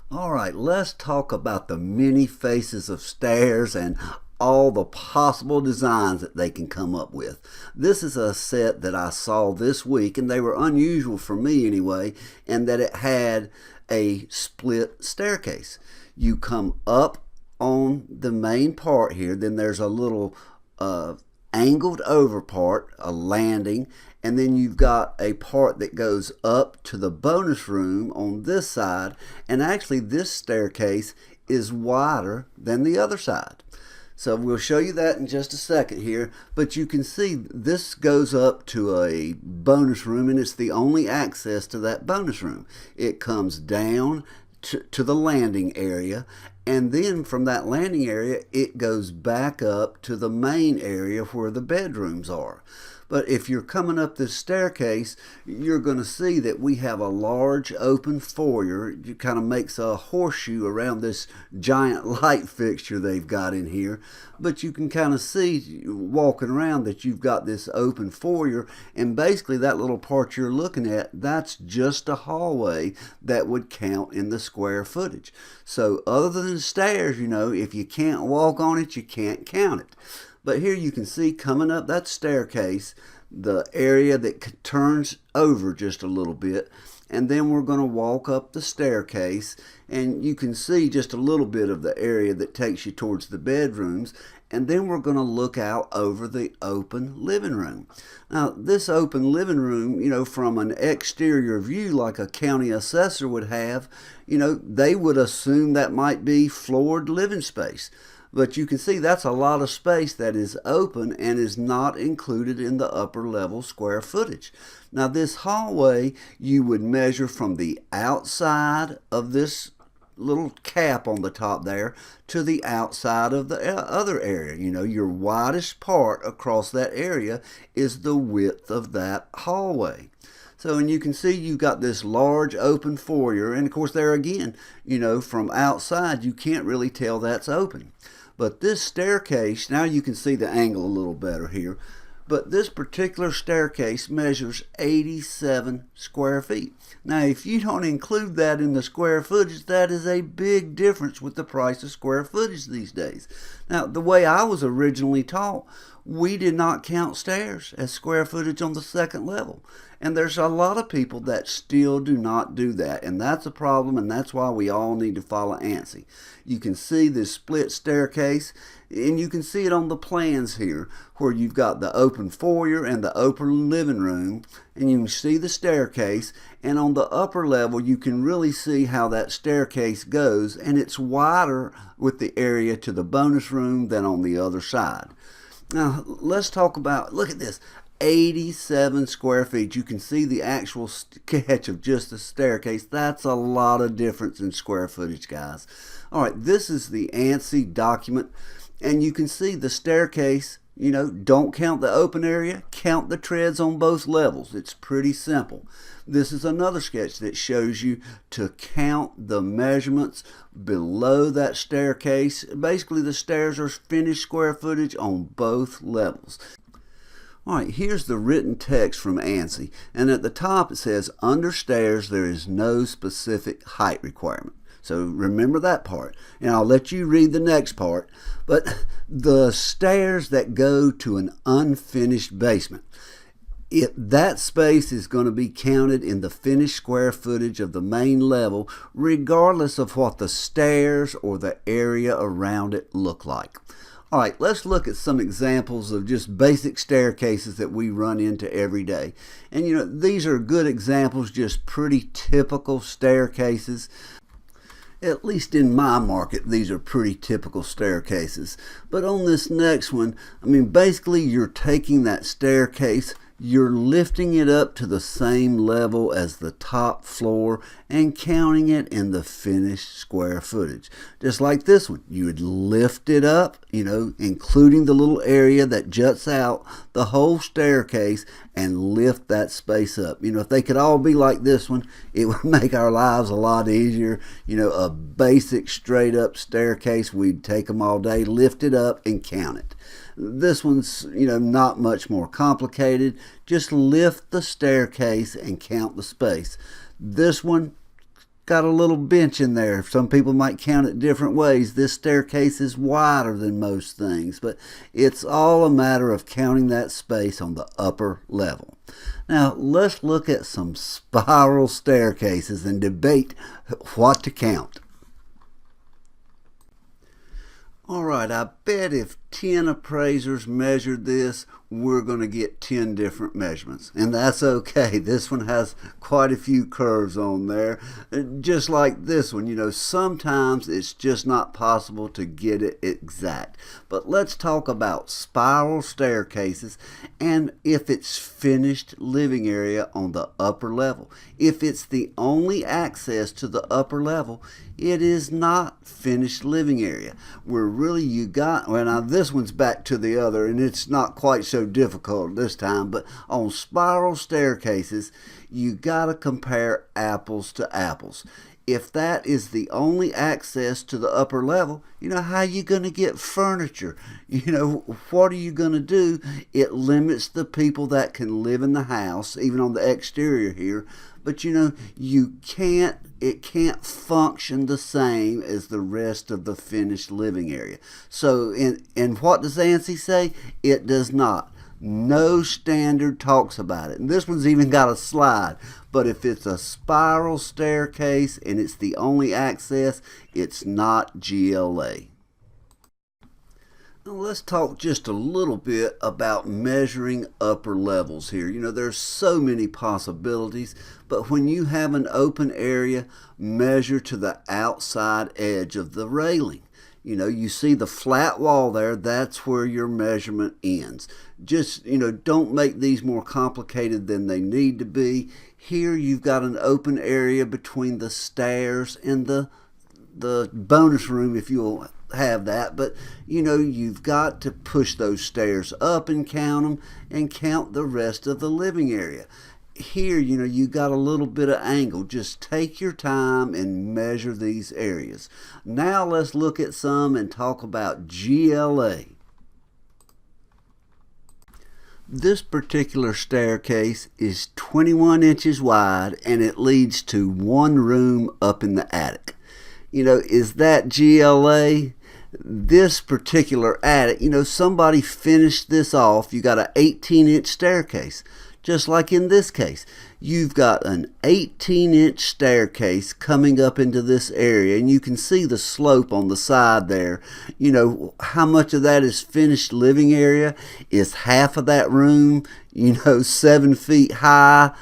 All right, let's talk about the many faces of stairs and all the possible designs that they can come up with. This is a set that I saw this week, and they were unusual for me anyway, and that it had a split staircase. You come up on the main part here, then there's a little angled over part, a landing, and then you've got a part that goes up to the bonus room on this side, and actually this staircase is wider than the other side. So we'll show you that in just a second here, but you can see this goes up to a bonus room, and it's the only access to that bonus room. It comes down to the landing area, and then from that landing area it goes back up to the main area where the bedrooms are. But if you're coming up this staircase, you're going to see that we have a large open foyer. It kind of makes a horseshoe around this giant light fixture they've got in here. But you can kind of see walking around that you've got this open foyer, and basically that little part you're looking at, that's just a hallway that would count in the square footage. So other than stairs, if you can't walk on it, you can't count it. But here you can see coming up that staircase, the area that turns over just a little bit, and then we're going to walk up the staircase, and you can see just a little bit of the area that takes you towards the bedrooms, and then we're going to look out over the open living room. Now this open living room, from an exterior view like a county assessor would have, they would assume that might be floored living space. But you can see that's a lot of space that is open and is not included in the upper level square footage. Now this hallway you would measure from the outside of this little cap on the top there to the outside of the other area. Your widest part across that area is the width of that hallway. So, and you can see you've got this large open foyer, and of course there again, from outside you can't really tell that's open. But this staircase, now you can see the angle a little better here, but this particular staircase measures 87 square feet. Now if you don't include that in the square footage, that is a big difference with the price of square footage these days. Now the way I was originally taught, we did not count stairs as square footage on the second level. And there's a lot of people that still do not do that, and that's a problem, and that's why we all need to follow ANSI. You can see this split staircase, and you can see it on the plans here, where you've got the open foyer and the open living room, and you can see the staircase, and on the upper level you can really see how that staircase goes, and it's wider with the area to the bonus room than on the other side. Now let's talk about, look at this, 87 square feet. You can see the actual sketch of just the staircase. That's a lot of difference in square footage, guys. All right, this is the ANSI document, and you can see the staircase. Don't count the open area, count the treads on both levels. It's pretty simple. This is another sketch that shows you to count the measurements below that staircase. Basically, the stairs are finished square footage on both levels. All right, here's the written text from ANSI, and at the top it says, under stairs there is no specific height requirement. So remember that part, and I'll let you read the next part. But the stairs that go to an unfinished basement, that space is going to be counted in the finished square footage of the main level, regardless of what the stairs or the area around it look like. All right, let's look at some examples of just basic staircases that we run into every day. And these are good examples, just pretty typical staircases. At least in my market, these are pretty typical staircases. But on this next one, basically you're taking that staircase, you're lifting it up to the same level as the top floor and counting it in the finished square footage. Just like this one, you would lift it up, including the little area that juts out, the whole staircase, and lift that space up. If they could all be like this one, it would make our lives a lot easier. A basic straight up staircase, we'd take them all day, lift it up and count it. This one's, not much more complicated. Just lift the staircase and count the space. This one, got a little bench in there. Some people might count it different ways. This staircase is wider than most things, but it's all a matter of counting that space on the upper level. Now, let's look at some spiral staircases and debate what to count. All right, I bet if 10 appraisers measured this, we're going to get 10 different measurements. And that's okay. This one has quite a few curves on there. Just like this one, sometimes it's just not possible to get it exact. But let's talk about spiral staircases and if it's finished living area on the upper level. If it's the only access to the upper level, it is not finished living area. Now this one's back to the other, and it's not quite so difficult this time, but on spiral staircases, you gotta compare apples to apples. If that is the only access to the upper level, how are you going to get furniture? What are you going to do? It limits the people that can live in the house, even on the exterior here. But it can't function the same as the rest of the finished living area. So, and what does ANSI say? It does not. No standard talks about it. And this one's even got a slide. But if it's a spiral staircase and it's the only access, it's not GLA. Now let's talk just a little bit about measuring upper levels here. There's so many possibilities, but when you have an open area, measure to the outside edge of the railing. You see the flat wall there, that's where your measurement ends. Just, don't make these more complicated than they need to be. Here you've got an open area between the stairs and the bonus room, if you'll have that. But, you've got to push those stairs up and count them and count the rest of the living area. Here, you got a little bit of angle. Just take your time and measure these areas. Now let's look at some and talk about GLA. This particular staircase is 21 inches wide and it leads to one room up in the attic. Is that GLA? This particular attic, somebody finished this off. You got an 18-inch staircase. Just like in this case, you've got an 18-inch staircase coming up into this area, and you can see the slope on the side there. How much of that is finished living area? Is half of that room, 7 feet high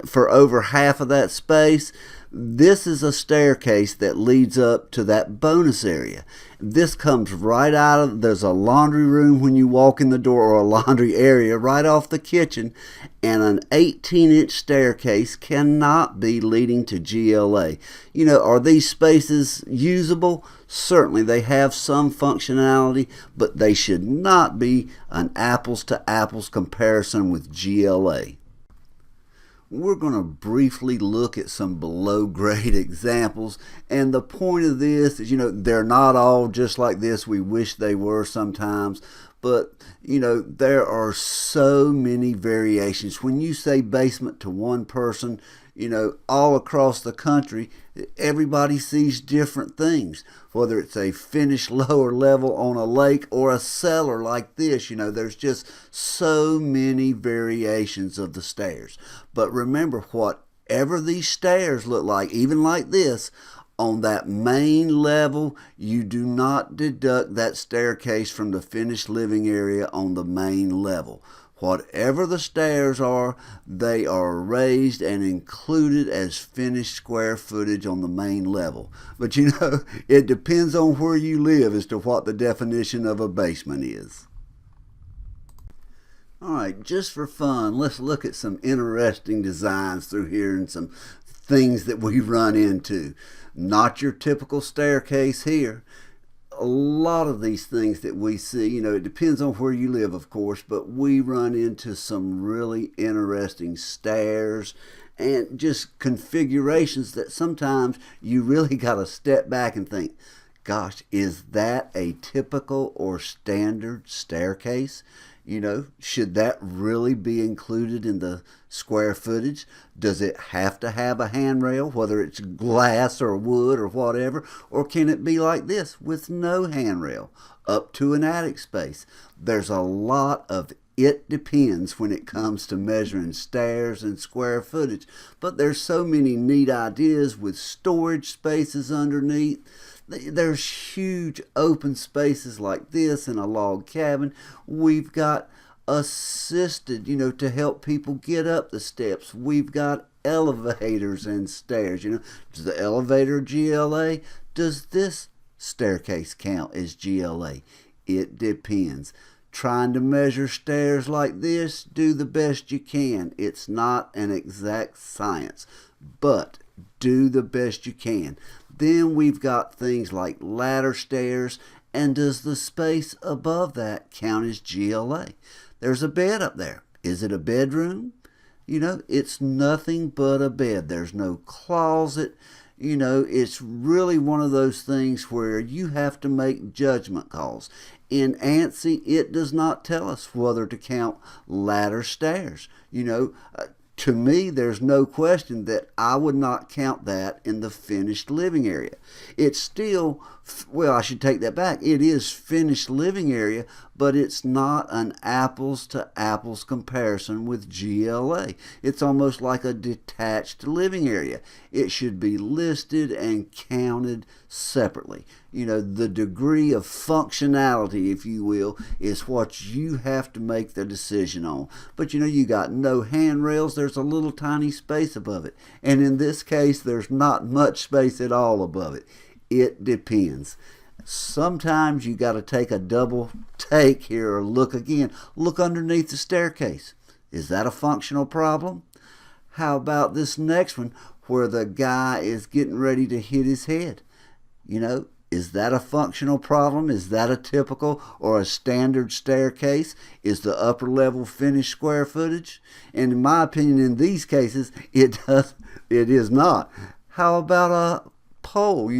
for over half of that space? This is a staircase that leads up to that bonus area. This comes right out of, there's a laundry room when you walk in the door, or a laundry area right off the kitchen, and an 18-inch staircase cannot be leading to GLA. Are these spaces usable? Certainly they have some functionality, but they should not be an apples to apples comparison with GLA. We're going to briefly look at some below grade examples, and the point of this is, they're not all just like this. We wish they were sometimes, but there are so many variations. When you say basement to one person, all across the country, everybody sees different things. Whether it's a finished lower level on a lake or a cellar like this, there's just so many variations of the stairs. But remember, whatever these stairs look like, even like this, on that main level, you do not deduct that staircase from the finished living area on the main level. Whatever the stairs are, they are raised and included as finished square footage on the main level. But it depends on where you live as to what the definition of a basement is. Alright, just for fun, let's look at some interesting designs through here and some things that we run into. Not your typical staircase here. A lot of these things that we see, it depends on where you live, of course, but we run into some really interesting stairs and just configurations that sometimes you really got to step back and think, gosh, is that a typical or standard staircase? Should that really be included in the square footage? Does it have to have a handrail, whether it's glass or wood or whatever? Or can it be like this with no handrail up to an attic space? There's a lot of it depends when it comes to measuring stairs and square footage, but there's so many neat ideas with storage spaces underneath. There's huge open spaces like this in a log cabin. We've got assisted, to help people get up the steps. We've got elevators and stairs. Does the elevator GLA? Does this staircase count as GLA? It depends. Trying to measure stairs like this, do the best you can. It's not an exact science, but do the best you can. Then we've got things like ladder stairs, and does the space above that count as GLA? There's a bed up there. Is it a bedroom? It's nothing but a bed. There's no closet. It's really one of those things where you have to make judgment calls. In ANSI, it does not tell us whether to count ladder stairs. To me, there's no question that I would not count that in the finished living area. It's still, well, I should take that back. It is finished living area, but it's not an apples to apples comparison with GLA. It's almost like a detached living area. It should be listed and counted separately. The degree of functionality, if you will, is what you have to make the decision on. But you got no handrails. There's a little tiny space above it. And in this case, there's not much space at all above it. It depends. Sometimes you got to take a double take here or look again. Look underneath the staircase. Is that a functional problem? How about this next one where the guy is getting ready to hit his head? Is that a functional problem? Is that a typical or a standard staircase? Is the upper level finished square footage? And in my opinion, in these cases, it is not. How about a pole?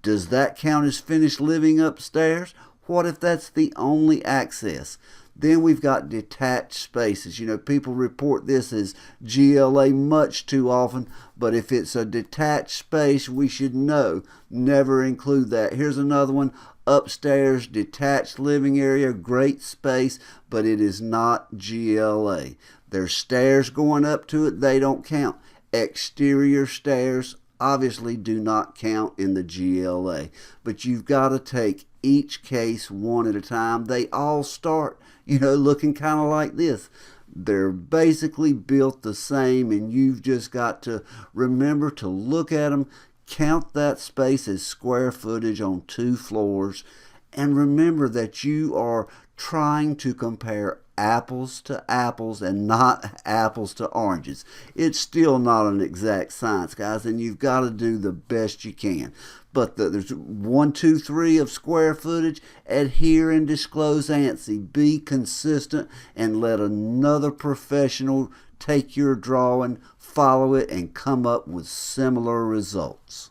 Does that count as finished living upstairs? What if that's the only access? Then we've got detached spaces. People report this as GLA much too often, but if it's a detached space, we should never include that. Here's another one. Upstairs, detached living area, great space, but it is not GLA. There's stairs going up to it. They don't count. Exterior stairs obviously do not count in the GLA, but you've got to take each case one at a time. They all start looking kind of like this. They're basically built the same, and you've just got to remember to look at them, count that space as square footage on 2 floors, and remember that you are trying to compare apples to apples and not apples to oranges. It's still not an exact science, guys, and you've got to do the best you can. But there's 1, 2, 3 of square footage. Adhere and disclose ANSI. Be consistent and let another professional take your drawing, follow it, and come up with similar results.